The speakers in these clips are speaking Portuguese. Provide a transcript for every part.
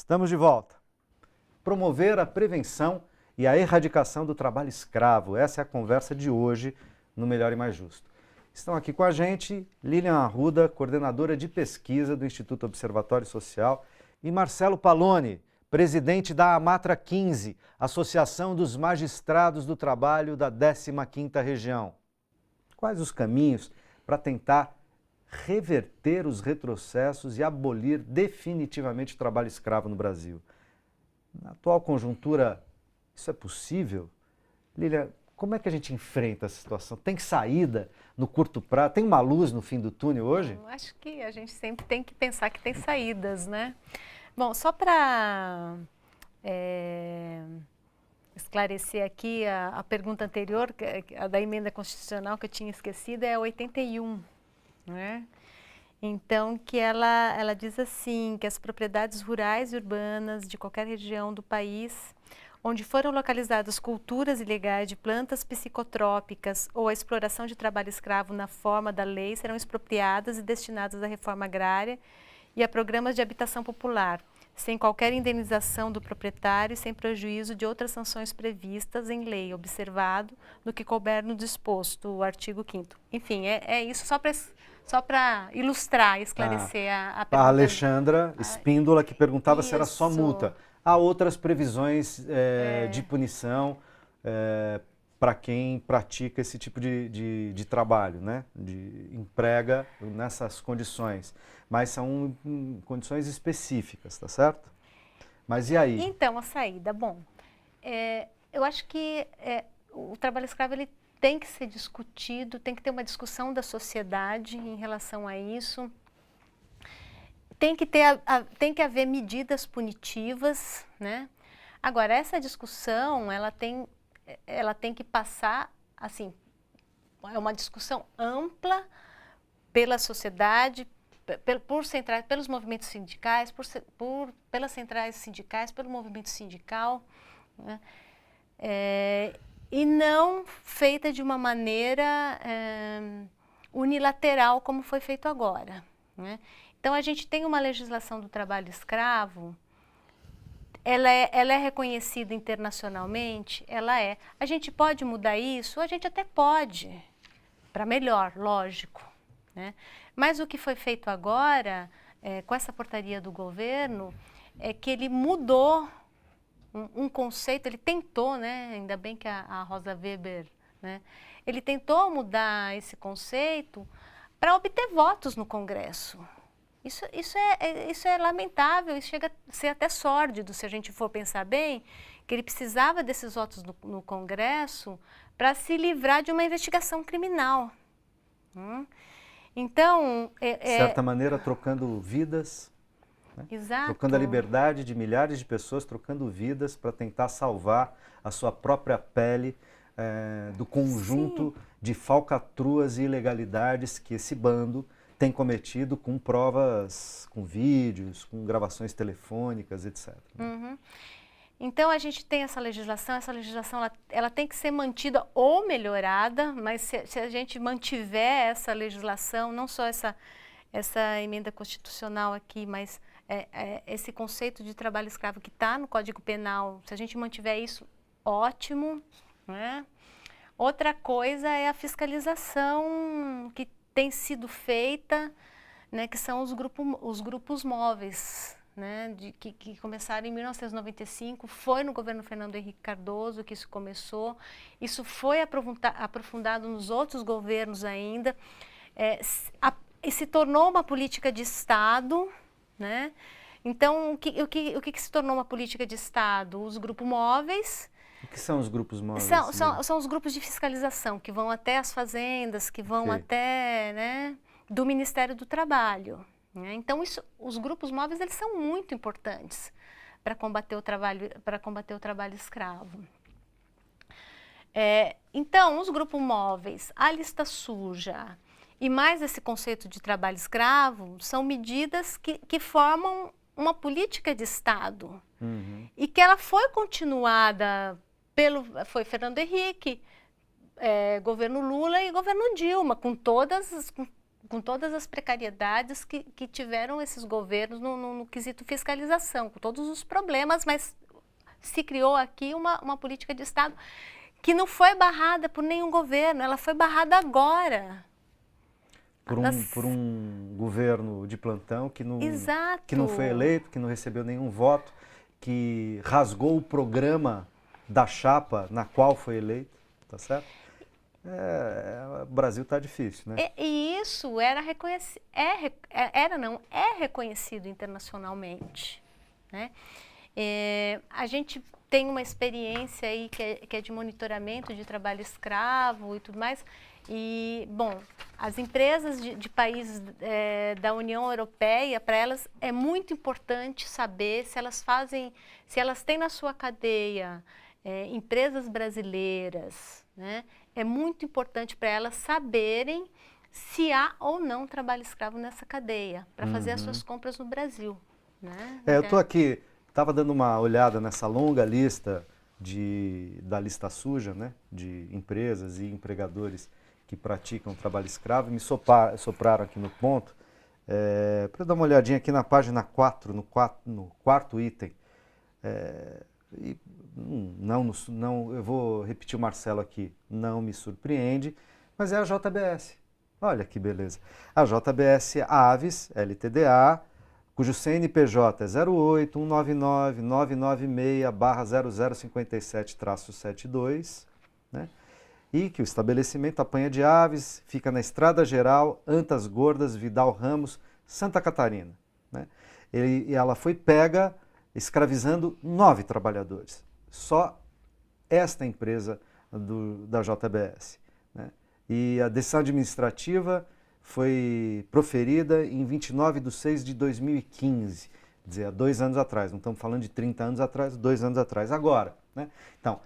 Estamos de volta. Promover a prevenção e a erradicação do trabalho escravo. Essa é a conversa de hoje no Melhor e Mais Justo. Estão aqui com a gente Lilian Arruda, coordenadora de pesquisa do Instituto Observatório Social, e Marcelo Palloni, presidente da Amatra 15, Associação dos Magistrados do Trabalho da 15ª Região. Quais os caminhos para tentar reverter os retrocessos e abolir definitivamente o trabalho escravo no Brasil? Na atual conjuntura, isso é possível? Lilian, como é que a gente enfrenta essa situação? Tem saída no curto prazo? Tem uma luz no fim do túnel hoje? Eu acho que a gente sempre tem que pensar que tem saídas, né? Bom, só para esclarecer aqui a pergunta anterior, a da emenda constitucional que eu tinha esquecido, é 81, né? Então, que ela diz assim, que as propriedades rurais e urbanas de qualquer região do país, onde foram localizadas culturas ilegais de plantas psicotrópicas ou a exploração de trabalho escravo na forma da lei, serão expropriadas e destinadas à reforma agrária e a programas de habitação popular, sem qualquer indenização do proprietário e sem prejuízo de outras sanções previstas em lei, observado no que couber no disposto, o artigo 5º. Enfim, é isso só para ilustrar, esclarecer a pergunta. A Alexandra Espíndola, que perguntava se era só multa. Há outras previsões de punição para quem pratica esse tipo de trabalho, né? Emprega nessas condições. Mas são condições específicas, tá certo? Mas e aí? Então, a saída, bom, eu acho que o trabalho escravo ele tem que ser discutido, tem que ter uma discussão da sociedade em relação a isso. Tem que haver medidas punitivas, né? Agora, essa discussão, ela tem que passar, assim, é uma discussão ampla pela sociedade, pelos movimentos sindicais, pelas centrais sindicais, pelo movimento sindical, né? E não feita de uma maneira unilateral, como foi feito agora, né? Então, a gente tem uma legislação do trabalho escravo, ela é reconhecida internacionalmente, ela é. A gente pode mudar isso? A gente até pode, para melhor, lógico, né? Mas o que foi feito agora, com essa portaria do governo, é que ele mudou um conceito, ele tentou, né? Ainda bem que a Rosa Weber, né? Ele tentou mudar esse conceito para obter votos no Congresso. Isso é lamentável, isso chega a ser até sórdido, se a gente for pensar bem, que ele precisava desses votos no Congresso para se livrar de uma investigação criminal. Então... de certa maneira, trocando vidas, né? Exato. Trocando a liberdade de milhares de pessoas, trocando vidas para tentar salvar a sua própria pele do conjunto de falcatruas e ilegalidades que esse bando tem cometido com provas, com vídeos, com gravações telefônicas, etc. Então, a gente tem essa legislação ela tem que ser mantida ou melhorada, mas se a gente mantiver essa legislação, não só essa emenda constitucional aqui, mas esse conceito de trabalho escravo que está no Código Penal, se a gente mantiver isso, ótimo, né? Outra coisa é a fiscalização que tem sido feita, né, que são os grupos móveis, né, que começaram em 1995, foi no governo Fernando Henrique Cardoso que isso começou, isso foi aprofundado nos outros governos ainda, e se tornou uma política de Estado, né? Então, o que se tornou uma política de Estado? Os grupos móveis. O que são os grupos móveis? São os grupos de fiscalização, que vão até as fazendas, que vão até, né, do Ministério do Trabalho, né? Então, os grupos móveis, eles são muito importantes para combater o trabalho escravo. Então, os grupos móveis, a lista suja e mais esse conceito de trabalho escravo são medidas que formam uma política de Estado e que ela foi continuada foi Fernando Henrique, governo Lula e governo Dilma, com com todas as precariedades que tiveram esses governos no quesito fiscalização, com todos os problemas, mas se criou aqui uma política de Estado que não foi barrada por nenhum governo, ela foi barrada agora. Por um governo de plantão que Exato. que não foi eleito, que não recebeu nenhum voto, que rasgou o programa da chapa na qual foi eleito, tá certo? O Brasil está difícil, né? E isso é reconhecido internacionalmente, né? A gente tem uma experiência aí que é de monitoramento de trabalho escravo e tudo mais. E, bom, as empresas de países da União Europeia, para elas é muito importante saber se elas têm na sua cadeia empresas brasileiras, né? É muito importante para elas saberem se há ou não trabalho escravo nessa cadeia, para fazer as suas compras no Brasil, né? Eu estou aqui, estava dando uma olhada nessa longa lista da lista suja, né, de empresas e empregadores que praticam trabalho escravo, me sopraram aqui no ponto, para dar uma olhadinha aqui na página 4, no quarto item. Não, eu vou repetir o Marcelo aqui, não me surpreende, mas é a JBS. Olha que beleza. A JBS Aves, LTDA, cujo CNPJ é 0819996/0057-72, né? E que o estabelecimento Apanha de Aves fica na Estrada Geral, Antas Gordas, Vidal Ramos, Santa Catarina, né? E ela foi pega escravizando 9 trabalhadores. Só esta empresa da JBS, né? E a decisão administrativa foi proferida em 29/6/2015, quer dizer, há 2 anos atrás. Não estamos falando de 30 anos atrás, 2 anos atrás, agora, né? Então,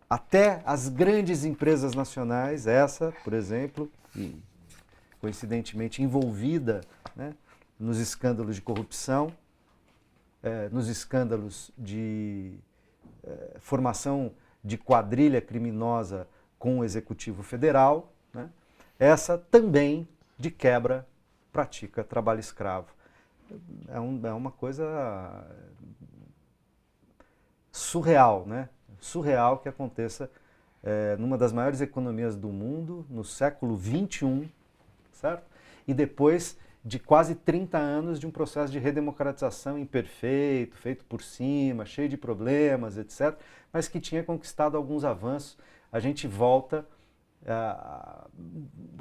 até as grandes empresas nacionais, essa, por exemplo, e coincidentemente envolvida, né, nos escândalos de corrupção, nos escândalos de formação de quadrilha criminosa com o Executivo Federal, né, essa também, de quebra, pratica trabalho escravo. É uma coisa surreal, né? Surreal que aconteça numa das maiores economias do mundo, no século XXI, certo? E depois de quase 30 anos de um processo de redemocratização imperfeito, feito por cima, cheio de problemas, etc., mas que tinha conquistado alguns avanços. A gente volta,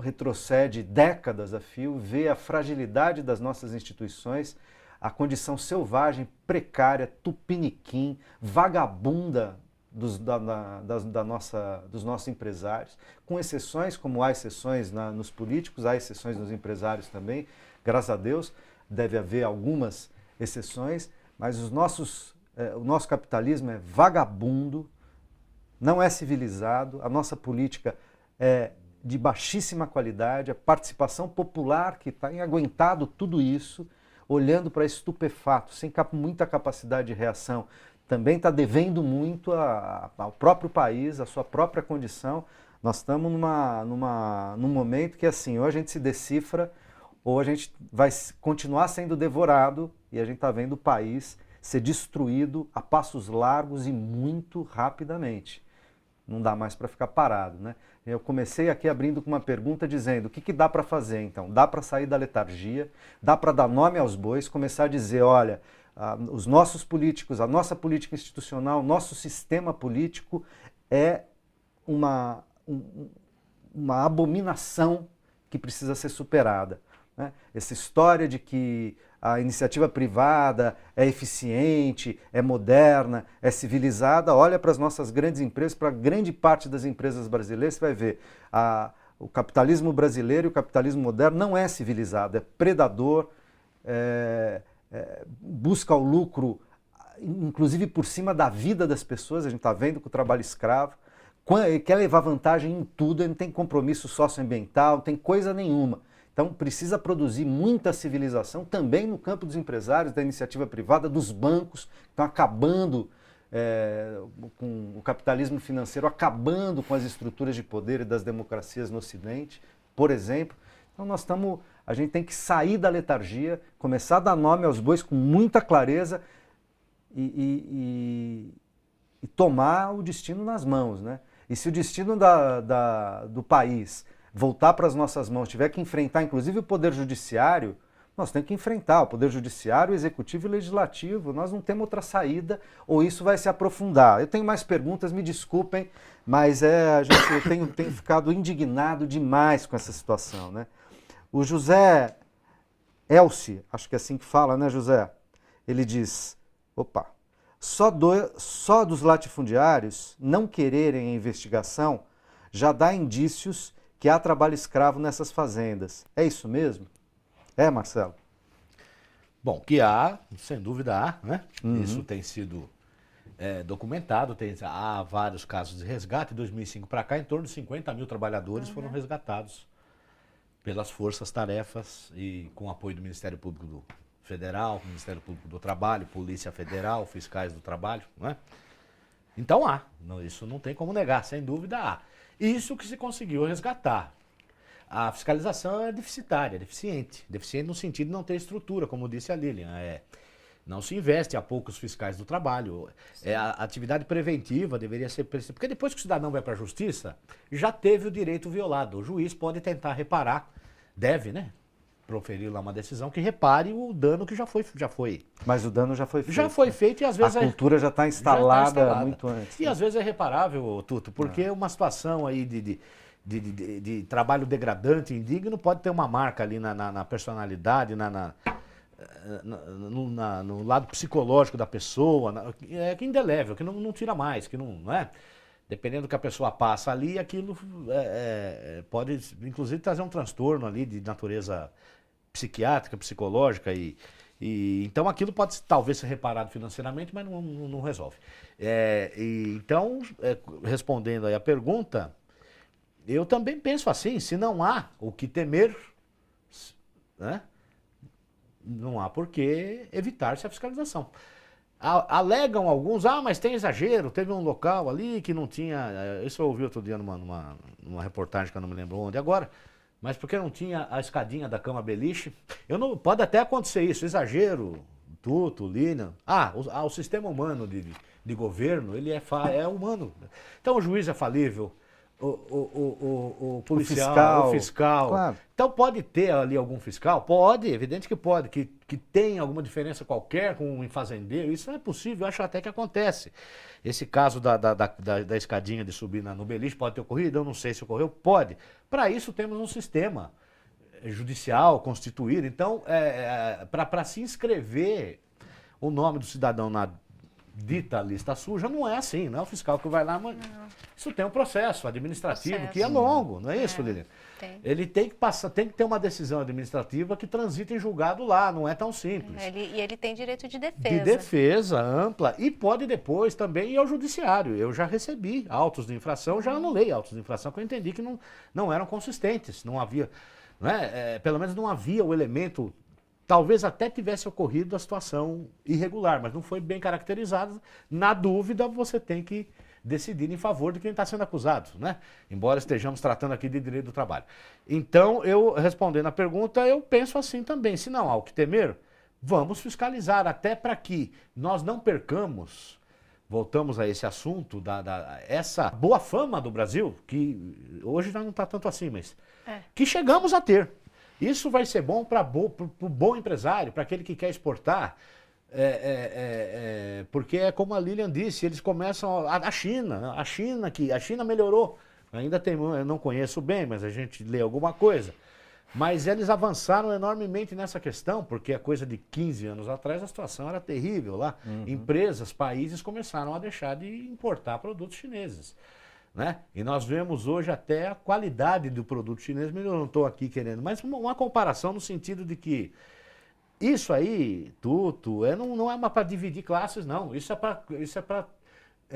retrocede décadas a fio, vê a fragilidade das nossas instituições, a condição selvagem, precária, tupiniquim, vagabunda dos nossos empresários, com exceções, como há exceções nos políticos, há exceções nos empresários também, graças a Deus, deve haver algumas exceções, mas o nosso capitalismo é vagabundo, não é civilizado, a nossa política é de baixíssima qualidade, a participação popular que tem aguentado tudo isso, olhando para estupefato, sem muita capacidade de reação, também está devendo muito ao próprio país, à sua própria condição. Nós estamos num momento que assim, ou a gente se decifra, ou a gente vai continuar sendo devorado, e a gente está vendo o país ser destruído a passos largos e muito rapidamente. Não dá mais para ficar parado, né? Eu comecei aqui abrindo com uma pergunta dizendo o que dá para fazer então? Dá para sair da letargia, dá para dar nome aos bois, começar a dizer, olha, os nossos políticos, a nossa política institucional, nosso sistema político é uma abominação que precisa ser superada, né? Essa história de que a iniciativa privada é eficiente, é moderna, é civilizada, olha para as nossas grandes empresas, para grande parte das empresas brasileiras, você vai ver, o capitalismo brasileiro e o capitalismo moderno não é civilizado, é predador, busca o lucro, inclusive por cima da vida das pessoas. A gente está vendo com o trabalho escravo, ele quer levar vantagem em tudo, ele não tem compromisso socioambiental, não tem coisa nenhuma. Então precisa produzir muita civilização também no campo dos empresários, da iniciativa privada, dos bancos, que estão acabando com o capitalismo financeiro acabando com as estruturas de poder e das democracias no Ocidente, por exemplo. Então a gente tem que sair da letargia, começar a dar nome aos bois com muita clareza e tomar o destino nas mãos, né? E se o destino do país voltar para as nossas mãos, tiver que enfrentar inclusive o Poder Judiciário, nós temos que enfrentar o Poder Judiciário, o Executivo e o Legislativo. Nós não temos outra saída, ou isso vai se aprofundar. Eu tenho mais perguntas, me desculpem, mas eu tenho ficado indignado demais com essa situação, né? O José Elci, acho que é assim que fala, né, José? Ele diz, só dos latifundiários não quererem a investigação já dá indícios que há trabalho escravo nessas fazendas. É isso mesmo? É, Marcelo? Bom, que há, sem dúvida há, né? Isso tem sido documentado, há vários casos de resgate. De 2005 para cá, em torno de 50 mil trabalhadores foram resgatados pelas forças-tarefas e com apoio do Ministério Público Federal, Ministério Público do Trabalho, Polícia Federal, fiscais do trabalho, né? Então há, isso não tem como negar, sem dúvida há. Isso que se conseguiu resgatar. A fiscalização é deficitária, deficiente no sentido de não ter estrutura, como disse a Lilian. Não se investe a poucos fiscais do trabalho. A atividade preventiva deveria ser... Porque depois que o cidadão vai para a justiça, já teve o direito violado. O juiz pode tentar reparar, deve, né? Proferir lá uma decisão que repare o dano que já foi. Mas o dano já foi feito. Já foi feito e às vezes... A cultura já está instalada muito antes. E às vezes é reparável, Tuto, porque uma situação aí de trabalho degradante, indigno, pode ter uma marca ali na personalidade, no lado psicológico da pessoa, que é indelével, que não tira mais, que não é? Dependendo do que a pessoa passa ali, aquilo pode, inclusive, trazer um transtorno ali de natureza psiquiátrica, psicológica, então aquilo pode talvez ser reparado financeiramente, mas não resolve. Então, respondendo aí a pergunta, eu também penso assim, se não há o que temer, né, não há por que evitar-se a fiscalização. Alegam alguns, mas tem exagero, teve um local ali que não tinha, isso eu ouvi outro dia numa reportagem que eu não me lembro onde agora, mas porque não tinha a escadinha da cama beliche, pode até acontecer isso, exagero, Tuto, Lilian, o sistema humano de governo, ele é humano, então o juiz é falível, o policial, o fiscal. Claro. Então pode ter ali algum fiscal? Pode, evidente que pode, que tem alguma diferença qualquer com um fazendeiro, isso é possível, eu acho até que acontece. Esse caso da escadinha de subir no beliche pode ter ocorrido, eu não sei se ocorreu, pode. Para isso temos um sistema judicial constituído, então para se inscrever o nome do cidadão na dita lista suja, não é assim, não é o fiscal que vai lá, mas isso tem um processo administrativo que é longo, não é isso, Lilian? Tem. Ele tem que ter uma decisão administrativa que transita em julgado lá, não é tão simples. Ele tem direito de defesa. De defesa ampla e pode depois também ir ao judiciário. Eu já recebi autos de infração, já anulei autos de infração que eu entendi que não eram consistentes, não havia, pelo menos não havia o elemento. Talvez até tivesse ocorrido a situação irregular, mas não foi bem caracterizada. Na dúvida, você tem que decidir em favor de quem está sendo acusado, né? Embora estejamos tratando aqui de direito do trabalho. Então, eu respondendo a pergunta, eu penso assim também. Se não há o que temer, vamos fiscalizar até para que nós não percamos, voltamos a esse assunto, essa boa fama do Brasil, que hoje já não está tanto assim, mas que chegamos a ter. Isso vai ser bom para o bom empresário, para aquele que quer exportar, porque é como a Lilian disse, eles começam, a China melhorou, ainda tem, eu não conheço bem, mas a gente lê alguma coisa, mas eles avançaram enormemente nessa questão, porque a coisa de 15 anos atrás a situação era terrível lá, empresas, países começaram a deixar de importar produtos chineses. Né? E nós vemos hoje até a qualidade do produto chinês, mas eu não estou aqui querendo, mas uma comparação no sentido de que isso aí, Tuto, não é para dividir classes, não. Isso é para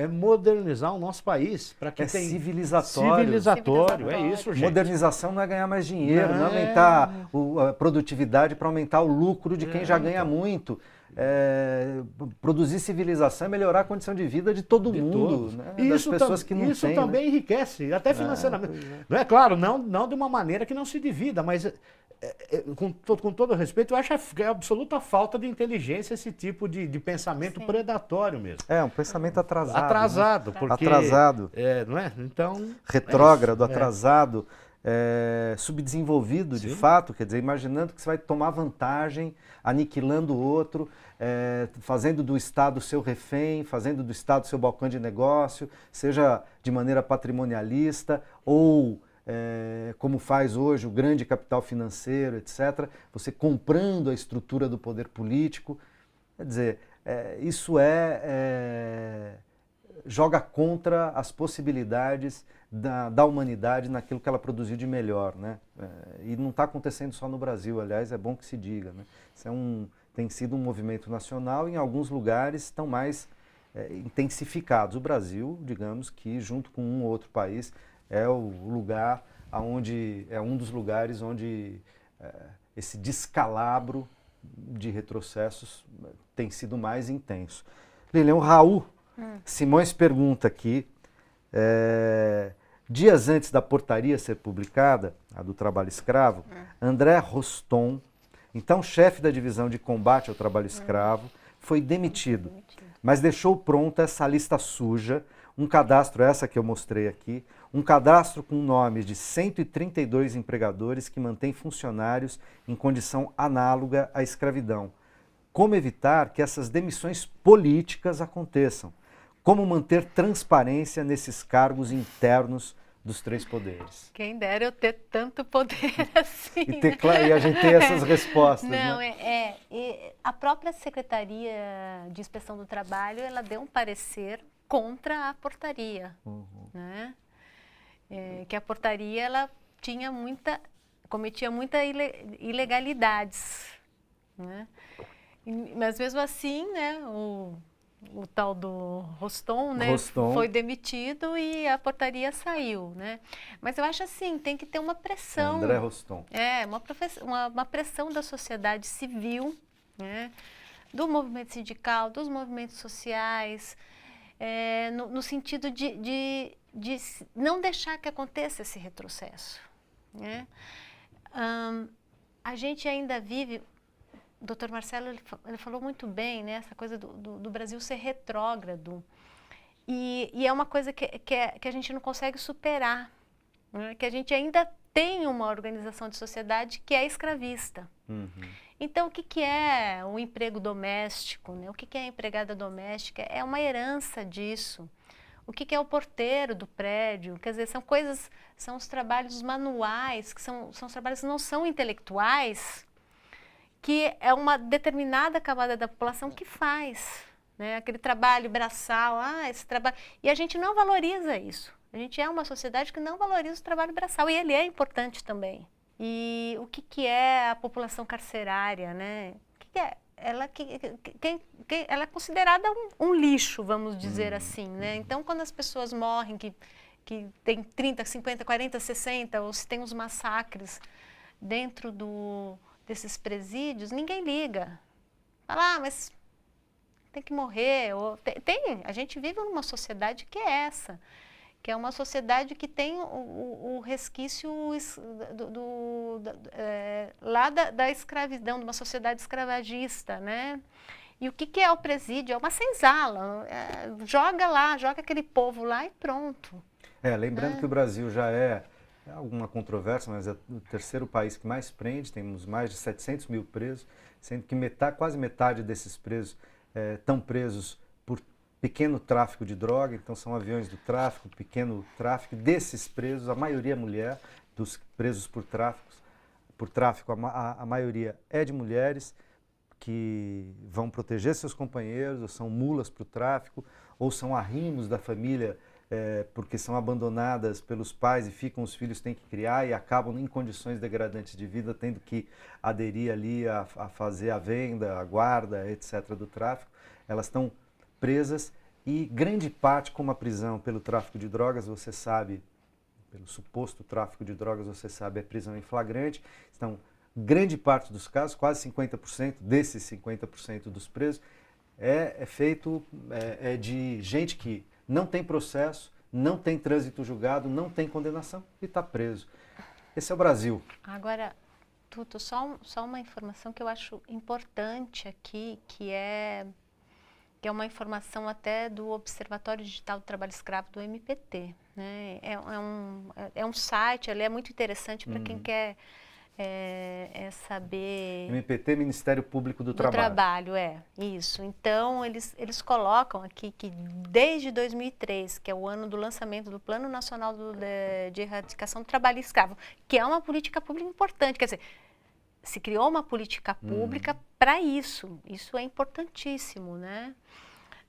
modernizar o nosso país. Que tem civilizatório, é isso, gente. Modernização não é ganhar mais dinheiro, não é aumentar a produtividade para aumentar o lucro de quem já ganha muito. produzir civilização e melhorar a condição de vida de todo mundo, né? Das pessoas que não têm. Isso também enriquece, até financeiramente. Não é claro, não de uma maneira que não se divida, mas com todo respeito, eu acho que é absoluta falta de inteligência esse tipo de pensamento predatório mesmo. Um pensamento atrasado. Atrasado, né? porque... Atrasado. Não é? Então... Retrógrado, atrasado, subdesenvolvido, de fato, quer dizer, imaginando que você vai tomar vantagem, aniquilando o outro, fazendo do Estado seu refém, fazendo do Estado seu balcão de negócio, seja de maneira patrimonialista ou... como faz hoje o grande capital financeiro, etc., você comprando a estrutura do poder político. Quer dizer, isso joga contra as possibilidades da humanidade naquilo que ela produziu de melhor, né? E não está acontecendo só no Brasil, aliás, é bom que se diga, né? Isso tem sido um movimento nacional e em alguns lugares estão mais intensificados. O Brasil, digamos que junto com um ou outro país, é o lugar onde é um dos lugares onde esse descalabro de retrocessos tem sido mais intenso. Lilian, o Raul Simões pergunta aqui, dias antes da portaria ser publicada, a do trabalho escravo, André Roston, então chefe da divisão de combate ao trabalho escravo, foi demitido, mas deixou pronta essa lista suja, um cadastro, essa que eu mostrei aqui, um cadastro com nomes de 132 empregadores que mantém funcionários em condição análoga à escravidão. Como evitar que essas demissões políticas aconteçam? Como manter transparência nesses cargos internos dos três poderes? Quem dera eu ter tanto poder assim. E a gente ter essas respostas. Não, né? A própria Secretaria de Inspeção do Trabalho, ela deu um parecer contra a portaria, né? Que a portaria ela cometia muitas ilegalidades, né? Mas mesmo assim, né, o tal do Roston, né, foi demitido e a portaria saiu, né? Mas eu acho assim, tem que ter uma pressão. André Roston. Uma pressão da sociedade civil, né, do movimento sindical, dos movimentos sociais, no sentido de não deixar que aconteça esse retrocesso, né? A gente ainda vive, o Dr. Marcelo ele falou muito bem, né, essa coisa do Brasil ser retrógrado, e é uma coisa que a gente não consegue superar, né? Que a gente ainda tem uma organização de sociedade que é escravista. Então, o que é o emprego doméstico, né? O que é a empregada doméstica? É uma herança disso. O que é o porteiro do prédio? Quer dizer, são os trabalhos manuais, que são os trabalhos que não são intelectuais, que é uma determinada camada da população que faz, né? Aquele trabalho braçal, esse trabalho... E a gente não valoriza isso. A gente é uma sociedade que não valoriza o trabalho braçal, e ele é importante também. E o que é a população carcerária, né? O que é? Ela é considerada um lixo, vamos dizer assim, né? Então, quando as pessoas morrem, que tem 30, 50, 40, 60, ou se tem os massacres dentro desses presídios, ninguém liga. Fala, mas tem que morrer. A gente vive numa sociedade que é essa, que é uma sociedade que tem o resquício lá da escravidão, de uma sociedade escravagista, né? E o que é o presídio? É uma senzala, joga aquele povo lá e pronto. Lembrando que o Brasil já é alguma controvérsia, mas é o terceiro país que mais prende, temos mais de 700 mil presos, sendo que quase metade desses presos estão presos por pequeno tráfico de droga, então são aviões do tráfico, pequeno tráfico. Desses presos, a maioria é mulher, dos presos por tráfico, a maioria é de mulheres que vão proteger seus companheiros, ou são mulas para o tráfico, ou são arrimos da família, porque são abandonadas pelos pais e os filhos têm que criar e acabam em condições degradantes de vida, tendo que aderir ali a fazer a venda, a guarda, etc. do tráfico. Elas estão presas e grande parte, como a prisão pelo tráfico de drogas, você sabe, pelo suposto tráfico de drogas, você sabe, é prisão em flagrante, estão grande parte dos casos, quase 50%, desses 50% dos presos, é feito de gente que não tem processo, não tem trânsito julgado, não tem condenação e está preso. Esse é o Brasil. Agora, Tuto, só uma informação que eu acho importante aqui, que é uma informação até do Observatório Digital do Trabalho Escravo do MPT. Né? É um site, ele é muito interessante para quem quer saber... MPT, Ministério Público do Do Trabalho. trabalho, isso. Então, eles colocam aqui que desde 2003, que é o ano do lançamento do Plano Nacional de Erradicação do Trabalho Escravo, que é uma política pública importante, quer dizer, se criou uma política pública para isso. Isso é importantíssimo, né?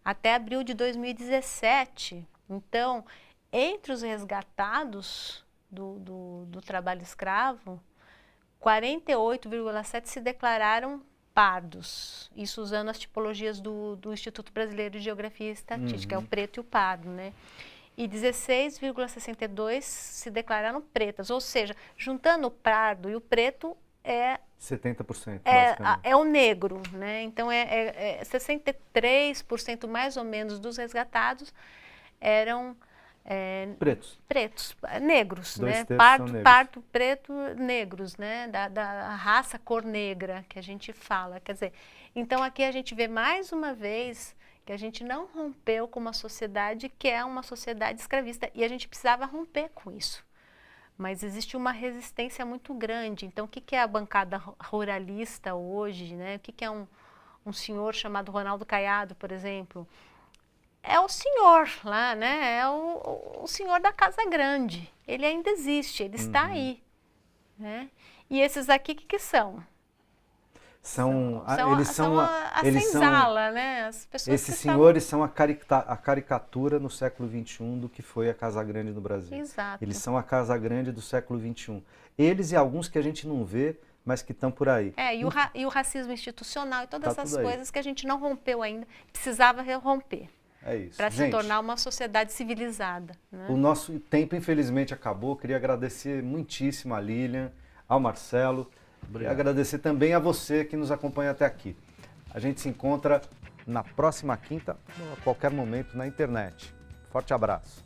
Até abril de 2017, então, entre os resgatados do trabalho escravo, 48,7% se declararam pardos, isso usando as tipologias do Instituto Brasileiro de Geografia e Estatística, é o preto e o pardo, né? E 16,62% se declararam pretas, ou seja, juntando o pardo e o preto 70%, basicamente. é o negro, né? Então 63% mais ou menos dos resgatados eram pretos, negros, Dois né? terços são negros. Pardo, preto, negros, né? Da raça cor negra que a gente fala. Quer dizer, então aqui a gente vê mais uma vez que a gente não rompeu com uma sociedade que é uma sociedade escravista e a gente precisava romper com isso. Mas existe uma resistência muito grande. Então, o que é a bancada ruralista hoje, né? O que é um senhor chamado Ronaldo Caiado, por exemplo? É o senhor lá, né? É o senhor da Casa Grande. Ele ainda existe, ele está aí. Né? E esses aqui, o que são? Eles são senzala, né? As pessoas esses senhores são a caricatura no século XXI do que foi a Casa Grande no Brasil. Exato. Eles são a Casa Grande do século XXI. Eles e alguns que a gente não vê, mas que estão por aí. E o racismo institucional e todas essas coisas que a gente não rompeu ainda, precisava romper. É isso. Para se tornar uma sociedade civilizada. Né? O nosso tempo, infelizmente, acabou. Queria agradecer muitíssimo a Lilian, ao Marcelo. E agradecer também a você que nos acompanha até aqui. A gente se encontra na próxima quinta, a qualquer momento, na internet. Forte abraço.